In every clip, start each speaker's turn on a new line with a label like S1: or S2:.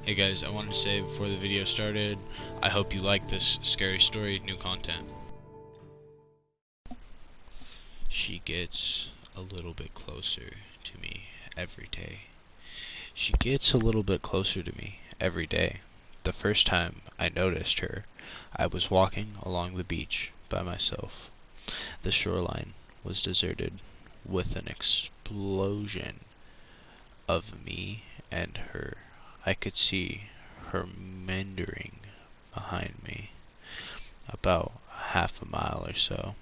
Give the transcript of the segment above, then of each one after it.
S1: Hey guys, I wanted to say before the video started, I hope you like this scary story, new content. She gets a little bit closer to me every day. She gets a little bit closer to me every day. The first time I noticed her, I was walking along the beach by myself. The shoreline was deserted with an explosion of me and her. I could see her meandering behind me, about half a mile or so.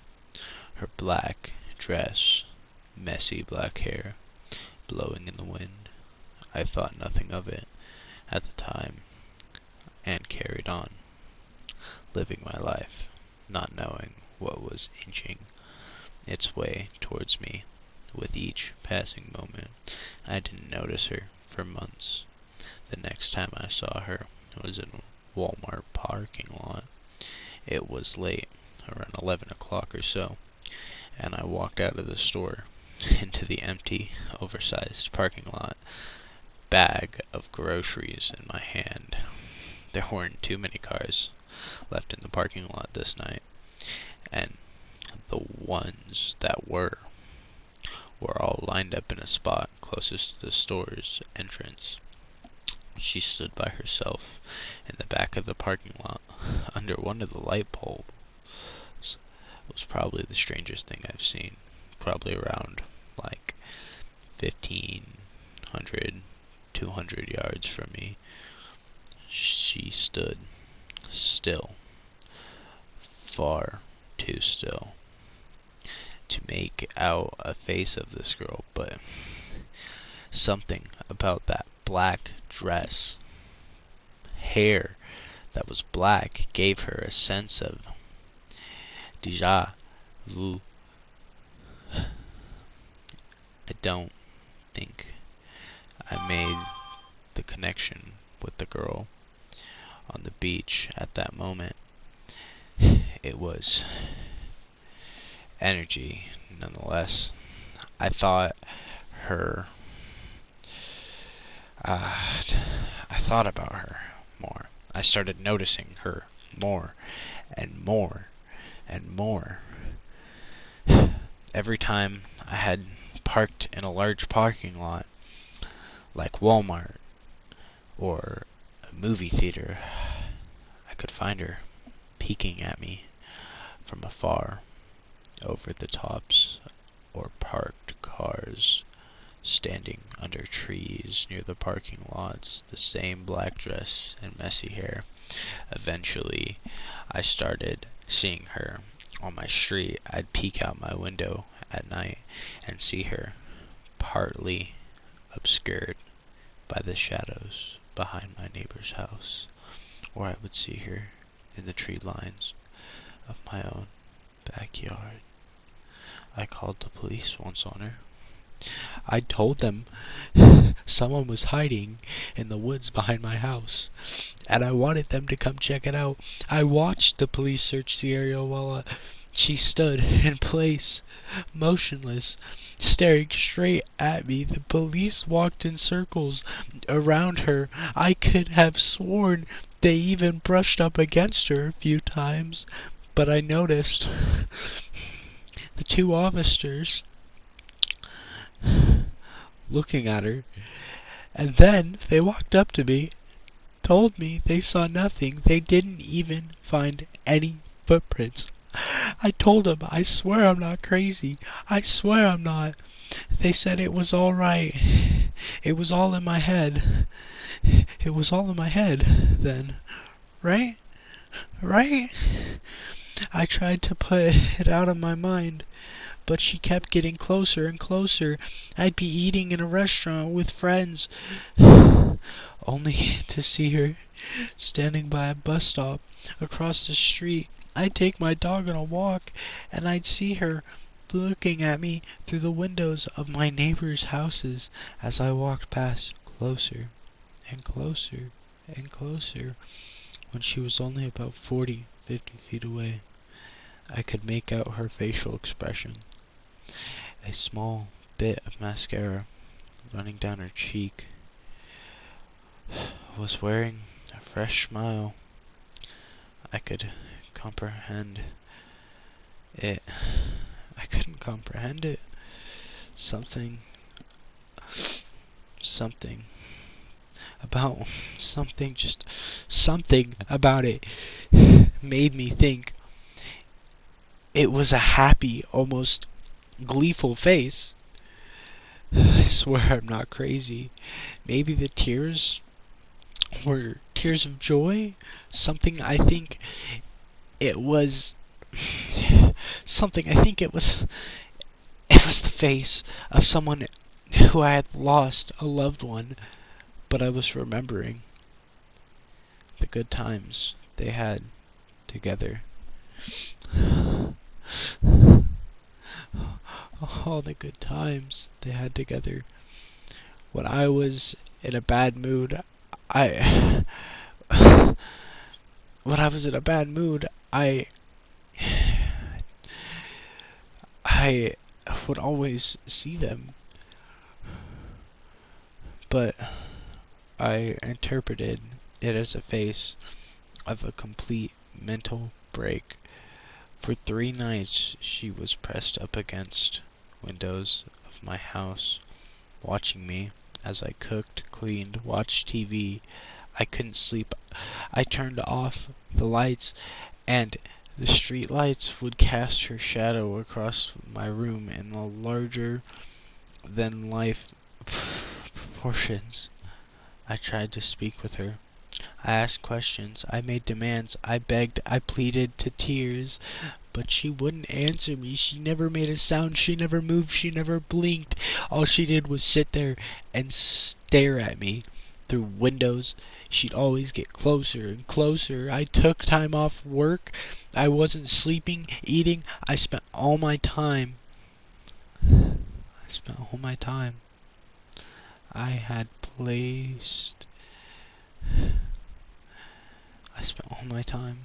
S1: Her black dress, messy black hair, blowing in the wind. I thought nothing of it at the time and carried on, living my life, not knowing what was inching its way towards me with each passing moment. I didn't notice her for months. The next time I saw her was in a Walmart parking lot. It was late, around 11 o'clock or so, and I walked out of the store into the empty, oversized parking lot, bag of groceries in my hand. There weren't too many cars left in the parking lot this night, and the ones that were all lined up in a spot closest to the store's entrance. She stood by herself in the back of the parking lot, under one of the light bulbs. It was probably the strangest thing I've seen. Probably around like 1,500, 200 yards from me. She stood still, far too still to make out a face of this girl, but something about that black dress, hair that was black, gave her a sense of déjà vu. I don't think I made the connection with the girl on the beach at that moment. It was energy, nonetheless. I thought her. I thought about her more. I started noticing her more and more and more. Every time I had parked in a large parking lot, like Walmart or a movie theater, I could find her peeking at me from afar over the tops or parked cars standing under trees near the parking lots, the same black dress and messy hair. Eventually, I started seeing her on my street. I'd peek out my window at night and see her partly obscured by the shadows behind my neighbor's house, or I would see her in the tree lines of my own backyard. I called the police once on her. I told them someone was hiding in the woods behind my house, and I wanted them to come check it out. I watched the police search the area while she stood in place, motionless, staring straight at me. The police walked in circles around her. I could have sworn they even brushed up against her a few times, but I noticed the two officers looking at her, and then they walked up to me, told me they saw nothing. They didn't even find any footprints. I told them, I swear I'm not crazy. I swear I'm not. They said it was all right. It was all in my head. It was all in my head then. Right? Right? I tried to put it out of my mind, but she kept getting closer and closer. I'd be eating in a restaurant with friends, only to see her standing by a bus stop across the street. I'd take my dog on a walk, and I'd see her looking at me through the windows of my neighbors' houses as I walked past, closer and closer and closer. When she was only about 40, 50 feet away, I could make out her facial expression. A small bit of mascara running down her cheek was wearing a fresh smile. I could comprehend it. I couldn't comprehend it. Something, something about just something about it made me think it was a happy, almost gleeful face. I swear I'm not crazy. Maybe the tears were tears of joy? Something I think it was something I think it was the face of someone who I had lost, a loved one, but I was remembering the good times they had together. All the good times they had together. When I was in a bad mood, I when I was in a bad mood, I would always see them, but I interpreted it as a face of a complete mental break. For 3 nights she was pressed up against windows of my house, watching me as I cooked, cleaned, watched TV. I couldn't sleep. I turned off the lights, and the street lights would cast her shadow across my room in the larger than life proportions. I tried to speak with her. I asked questions, I made demands, I begged, I pleaded to tears, but she wouldn't answer me. She never made a sound, she never moved, she never blinked. All she did was sit there and stare at me through windows. She'd always get closer and closer. I took time off work. I wasn't sleeping, eating. I spent all my time. I had placed. I spent all my time.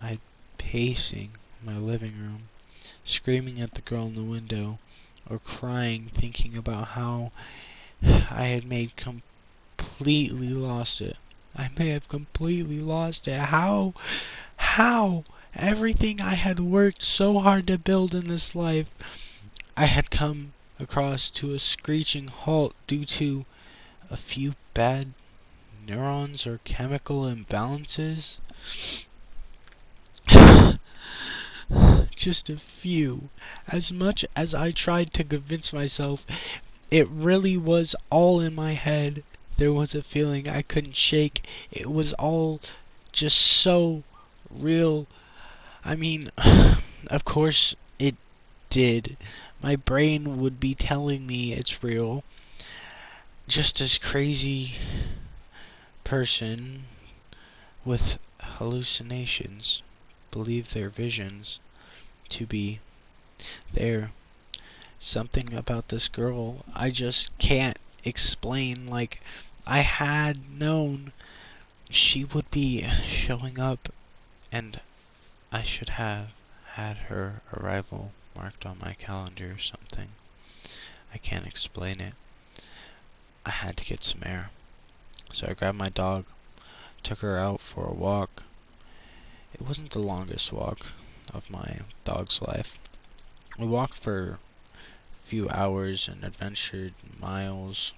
S1: I pacing my living room, screaming at the girl in the window, or crying, thinking about how I had completely lost it. I may have completely lost it. How? Everything I had worked so hard to build in this life, I had come across to a screeching halt due to a few bad neurons or chemical imbalances. Just a few. As much as I tried to convince myself it really was all in my head, there was a feeling I couldn't shake. It was all just so real. I mean, of course it did. My brain would be telling me it's real. Just as crazy person with hallucinations believe their visions to be there. Something about this girl I just can't explain. Like, I had known she would be showing up, and I should have had her arrival marked on my calendar or something. I can't explain it. I had to get some air. So I grabbed my dog, took her out for a walk. It wasn't the longest walk of my dog's life. We walked for a few hours and adventured miles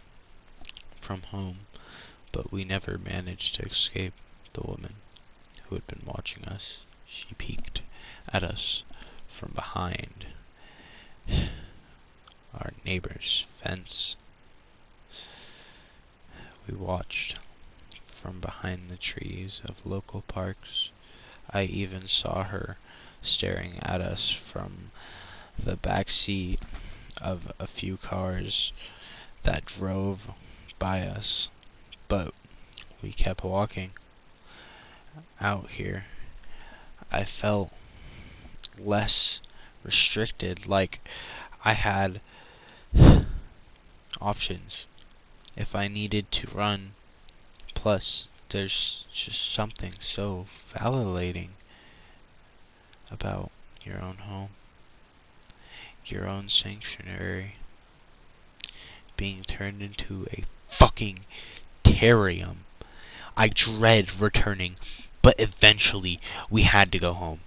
S1: from home, but we never managed to escape the woman who had been watching us. She peeked at us from behind our neighbor's fence. We watched from behind the trees of local parks. I even saw her staring at us from the back seat of a few cars that drove by us, but we kept walking. Out here, I felt less restricted, like I had options if I needed to run. Plus, there's just something so validating about your own home, your own sanctuary, being turned into a fucking terrarium I dread returning, but eventually we had to go home.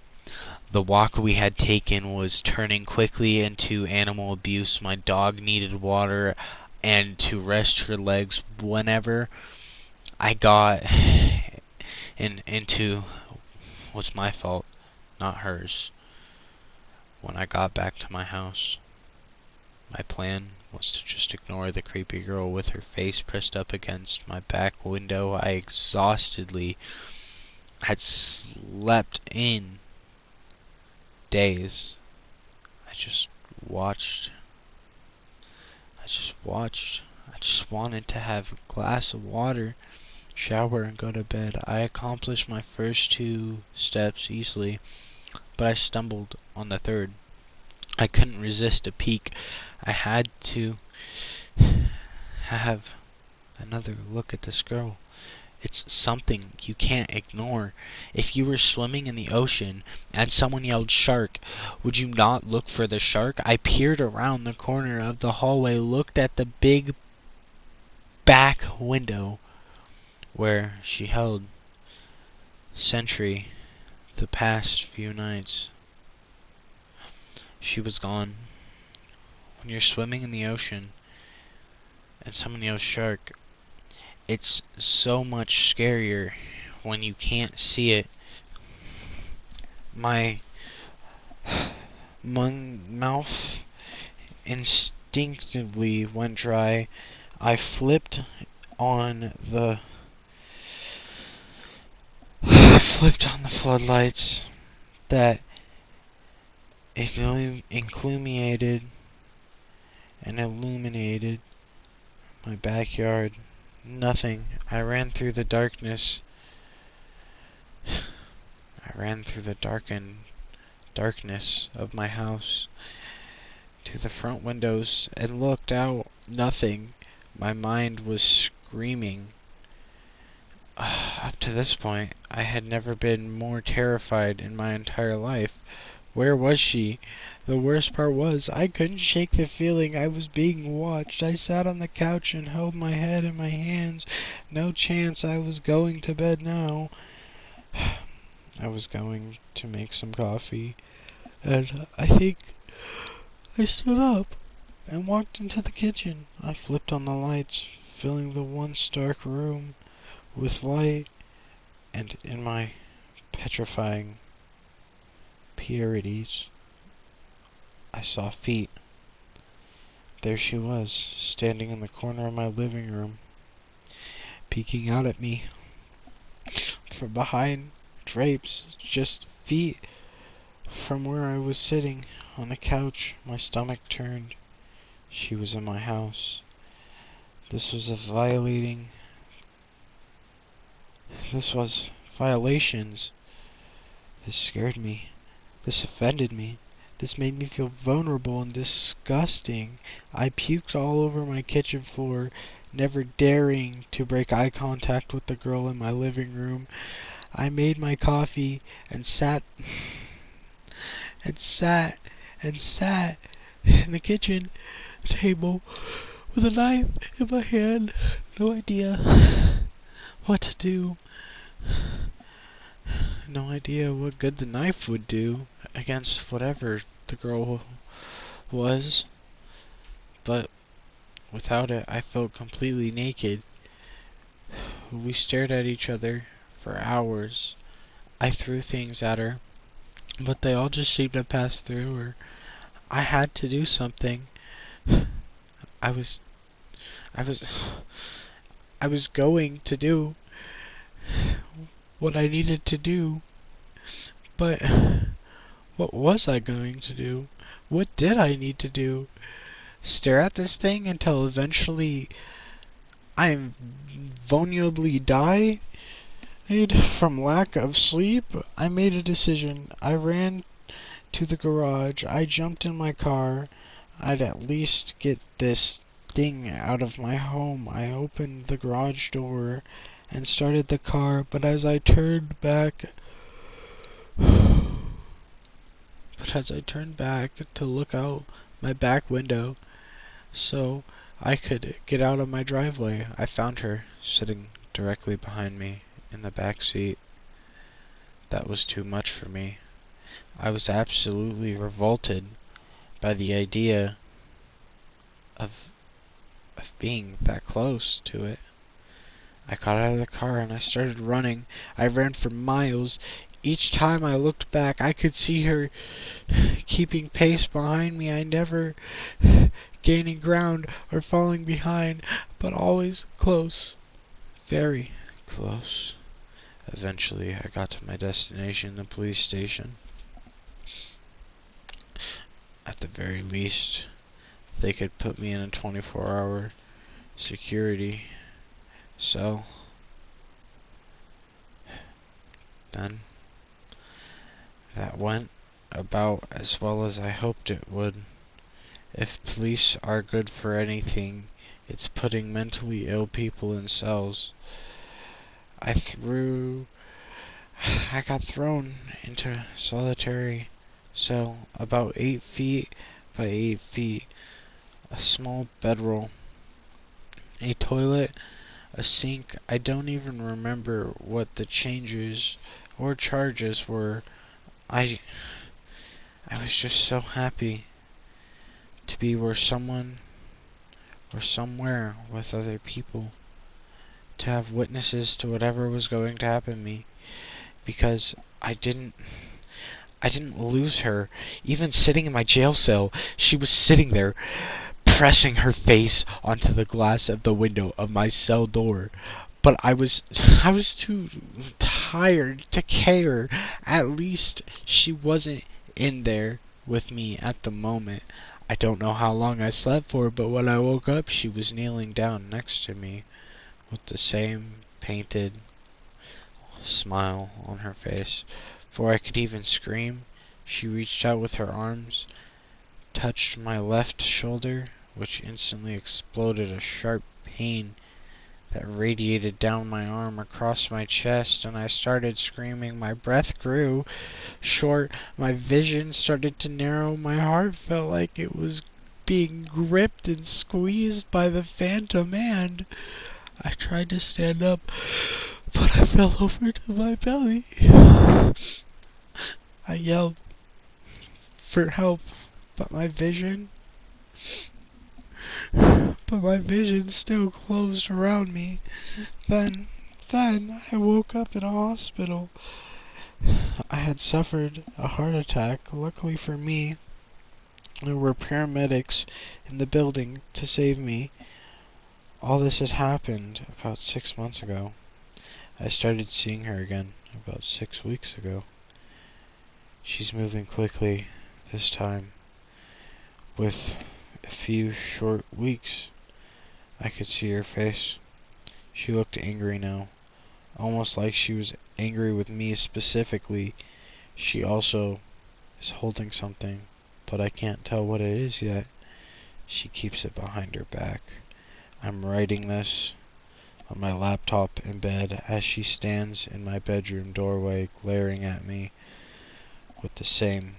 S1: The walk we had taken was turning quickly into animal abuse. My dog needed water and to rest her legs whenever I got into was my fault, not hers. When I got back to my house, my plan was to just ignore the creepy girl with her face pressed up against my back window. I exhaustedly had slept in days. I just watched. I just watched. I just wanted to have a glass of water, shower, and go to bed. I accomplished my first two steps easily, but I stumbled on the third. I couldn't resist a peek. I had to have another look at this girl. It's something you can't ignore. If you were swimming in the ocean and someone yelled shark, would you not look for the shark? I peered around the corner of the hallway, looked at the big back window where she held sentry the past few nights. She was gone. When you're swimming in the ocean and someone yells shark, it's so much scarier when you can't see it. My mouth instinctively went dry. I flipped on the floodlights that illuminated my backyard. Nothing. I ran through the darkness. I ran through the darkness of my house to the front windows and looked out. Nothing. My mind was screaming. Up to this point, I had never been more terrified in my entire life. Where was she? The worst part was, I couldn't shake the feeling I was being watched. I sat on the couch and held my head in my hands. No chance I was going to bed now. I was going to make some coffee, and I think I stood up and walked into the kitchen. I flipped on the lights, filling the once dark room with light, and in my petrifying purities, I saw feet. There she was, standing in the corner of my living room, peeking out at me from behind drapes, just feet from where I was sitting on the couch. My stomach turned. She was in my house. This was violations. This scared me. This offended me. This made me feel vulnerable and disgusting. I puked all over my kitchen floor, never daring to break eye contact with the girl in my living room. I made my coffee and sat in the kitchen table with a knife in my hand. No idea what to do. No idea what good the knife would do against whatever the girl was. But without it, I felt completely naked. We stared at each other for hours. I threw things at her, but they all just seemed to pass through her. I had to do something. I was going to do what I needed to do, but what was I going to do? What did I need to do? Stare at this thing until eventually I vulnerably die from lack of sleep? I made a decision. I ran to the garage. I jumped in my car. I'd at least get this thing out of my home. I opened the garage door and started the car, but as I turned back to look out my back window so I could get out of my driveway, I found her sitting directly behind me in the back seat. That was too much for me. I was absolutely revolted by the idea of being that close to it. I got out of the car and I started running. I ran for miles. Each time I looked back, I could see her keeping pace behind me. I never gaining ground or falling behind, but always close. Very close. Eventually, I got to my destination, the police station. At the very least, they could put me in a 24-hour security cell. Then, that went about as well as I hoped it would. If police are good for anything, it's putting mentally ill people in cells. I got thrown into solitary cell about 8 feet by 8 feet, a small bedroll, a toilet, a sink. I don't even remember what the changes or charges were. I was just so happy to be where someone or somewhere with other people, to have witnesses to whatever was going to happen to me, because I didn't lose her. Even sitting in my jail cell, she was sitting there pressing her face onto the glass of the window of my cell door. But I was too tired to care. At least she wasn't in there with me at the moment. I don't know how long I slept for, but when I woke up, she was kneeling down next to me with the same painted smile on her face. Before I could even scream, she reached out with her arms, touched my left shoulder, which instantly exploded a sharp pain that radiated down my arm across my chest, and I started screaming. My breath grew short, my vision started to narrow, my heart felt like it was being gripped and squeezed by the phantom hand. I tried to stand up, but I fell over to my belly. I yelled for help, but my vision still closed around me. Then I woke up in a hospital. I had suffered a heart attack. Luckily for me, there were paramedics in the building to save me. All this had happened about 6 months ago. I started seeing her again about 6 weeks ago. She's moving quickly this time. With a few short weeks, I could see her face. She looked angry now, almost like she was angry with me specifically. She also is holding something, but I can't tell what it is yet. She keeps it behind her back. I'm writing this on my laptop in bed as she stands in my bedroom doorway glaring at me with the same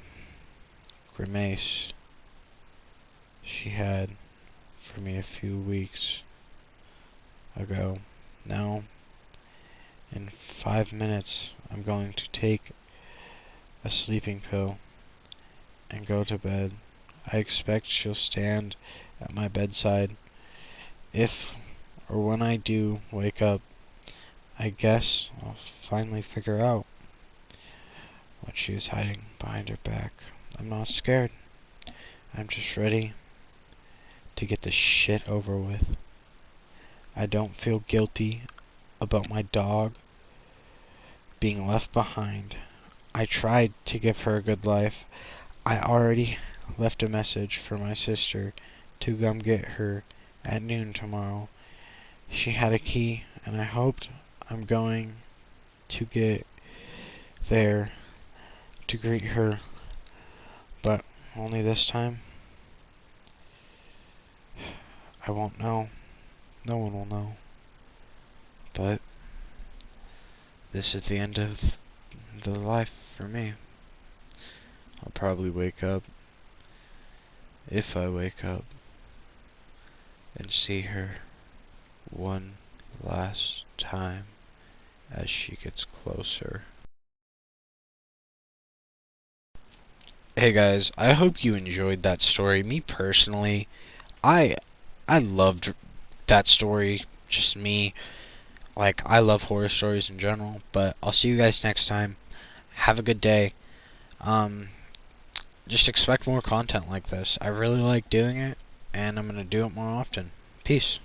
S1: grimace she had for me a few weeks ago. Now, in 5 minutes, I'm going to take a sleeping pill and go to bed. I expect she'll stand at my bedside. If or when I do wake up, I guess I'll finally figure out what she is hiding behind her back. I'm not scared. I'm just ready to get this shit over with. I don't feel guilty about my dog being left behind. I tried to give her a good life. I already left a message for my sister to come get her at noon tomorrow. She had a key, and I hoped I'm going to get there to greet her, but only this time I won't know. No one will know. But this is the end of the life for me. I'll probably wake up, if I wake up, and see her one last time as she gets closer. Hey guys, I hope you enjoyed that story. Me personally, I I loved that story. Just me. Like, I love horror stories in general, but I'll see you guys next time. Have a good day. Um, just expect more content like this. I really like doing it, and I'm gonna do it more often. Peace.